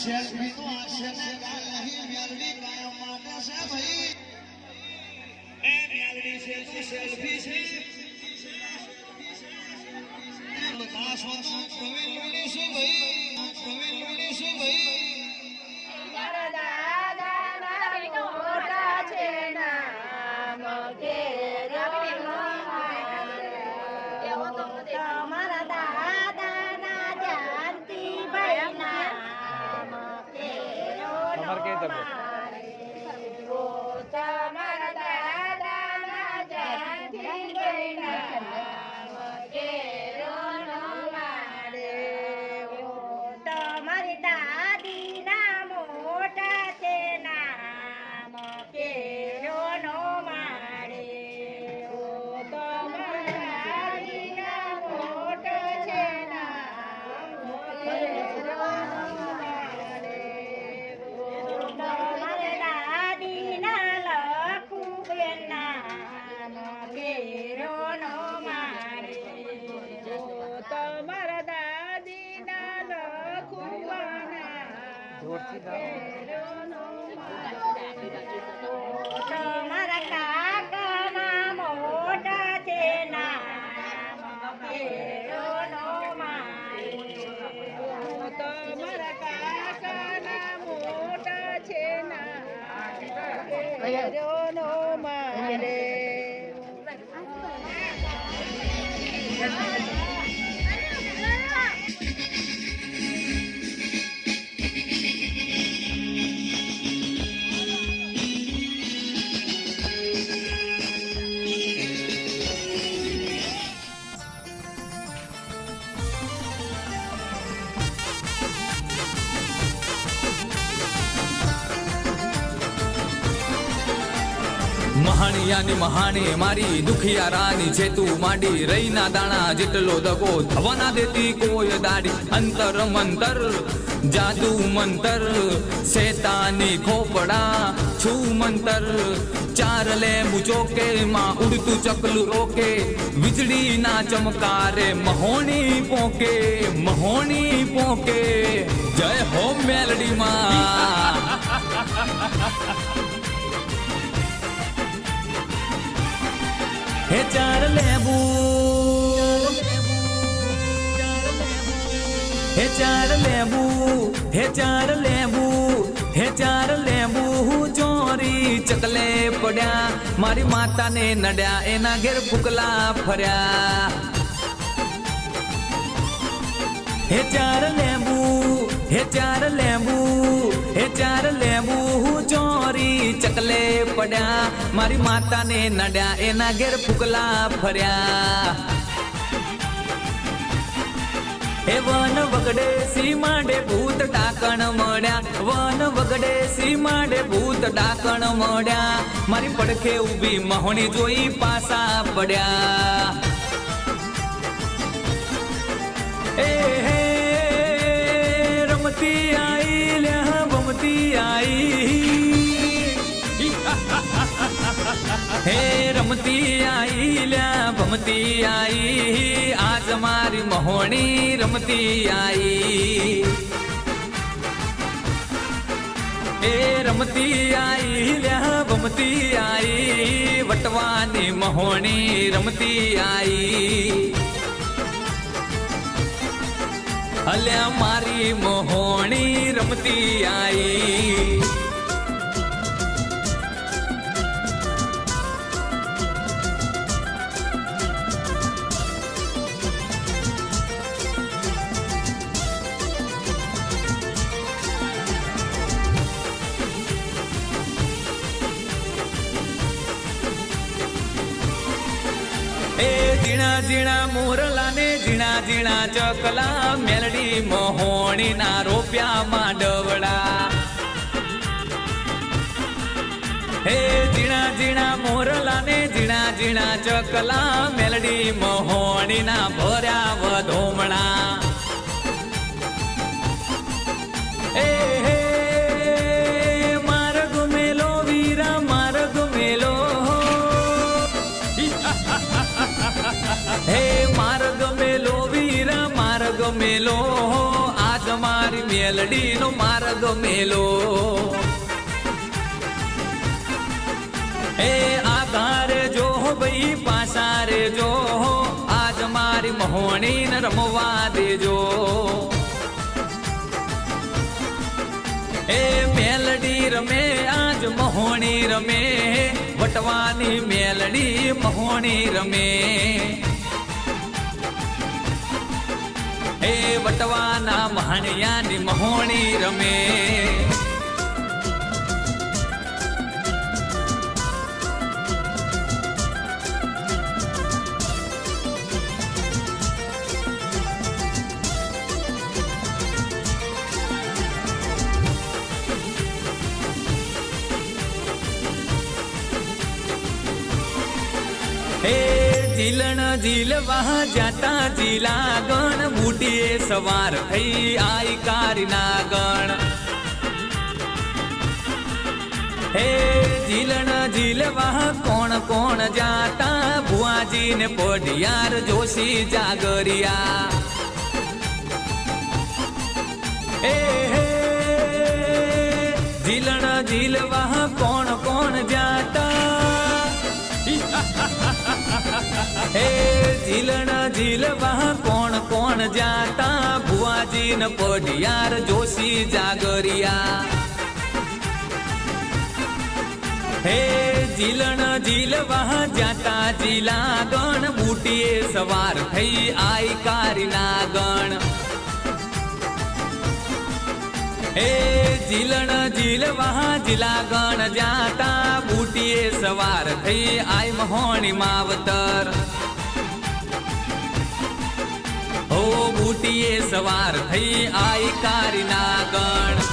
selfie નો આશે ને કાલ નહીં મેલડી કાયમ માટે છે ભાઈ એ મેલડી છે તો સેલ્ફી છે બધા સોનો પ્રવીણ લોડી છે ભાઈ પ્રવીણ લોડી છે ભાઈ મારા દાદા ના મોટા છે નામ કે મારા દાદા ના જાનતી ભાઈ નામ કે તમારા દાદા ના જાનતી ભાઈ નામ કે તમારી દાદી ના મોટા છે નામ કે નો મારે તમારા દાદી ના મોટો છે નામ કે તમારે દાદી ના લખું બેન નામ કે નો મારે તમારા દાદી ના તમારા કાકા ના મોટા છે નામ કેરો નો મારે તમારા કાકા ના મોટા છે નામ કેરો નો મારે મહાણિયાની મહાણી મારી દુખિયારાની છે તું માંડી રહીના દાણા જેટલો દગો થવાના દેતી કોઈ દાડી અંતર મંતર જાદુ મંતર શેતાની ખોપડા છું મંતર ચાર લે મુચોકે માં ઉડતું ચકલું રોકે વીજળી ના ચમકારે મહોણી પોકે જય હો મેલડી માં હે ચાર લેબુ હે ચાર લેબુ હે ચાર લેબુ હે ચાર લેબુ ચોરી ચકલે પડ્યા મારી માતાને નડ્યા એના ઘેર ફૂકલા ફર્યા હે ચાર લેબુ હે ચાર લેબુ હે ચાર લેબુ ચોરી ચકલે પડ્યા મારી માતાને નડ્યા એના ઘેર ફૂકલા ફર્યા હે વન વગડે સી માંડે ભૂત ડાકણ મળ્યા વન વગડે સી માંડે ભૂત ડાકણ મળ્યા મારી પડખે ઊભી મહોણી જોઈ પાસા પડ્યા એ હે રમતી આઈ લ્યા બમતી આઈ હે રમતી આઈ લ્યા ભમતી આઈ આજ મારી મહોણી રમતી આઈ એ રમતી આઈ લ્યા ભમતી આઈ વટવાની મહોણી રમતી આઈ અલ્યા મારી મહોણી રમતી આઈ એ ઝીણા ઝીણા મોરલા ને ઝીણા ઝીણા ચકલા મેલડી મહોણી ના રોપ્યા માંડવડા હે ઝીણા ઝીણા મોરલા ને ઝીણા ઝીણા ચકલા મેલડી મહોણી ના ભર્યા વધોમણા એ હે માર્ગ મેલો વીરા માર્ગ મેલો હે માર્ગ મેલો વીરા માર્ગ મેલો આજ મારી મેલડીનો માર્ગ મેલો એ આધારે જો ભાઈ પાસારે જો આજ મારી મહોણીને રમવા દેજો એ મેલડી રમે આજ મહોણી રમે વટવાની મેલડી મહોણી રમે એ વટવાના મહાણિયાની મહોણી રમે જીલણ જીલવા જાતા જીલા ગણ બુટીએ સવાર થઈ આઈ કારીના ગણ હે જીલણ જીલવા કોણ કોણ જાતા ભુવાજીને પઢિયાર જોશી જાગરિયા હે જીલણ જીલવા કોણ કોણ જાતા હે જીલણ જીલવા કોણ કોણ જાતા ભુવાજી ન પઢિયાર જોશી જાગરિયા હે જીલણ જીલવા જાતા જીલા ગણ બુટીએ સવાર થઈ આઈ કારીના ગણ હે જીલણ જીલવા જીલા ગણ જાતા બુટીએ સવાર થઈ આઈ મહોણી માવતર હો બુટીએ સવાર થઈ આઈ કારીના ગણ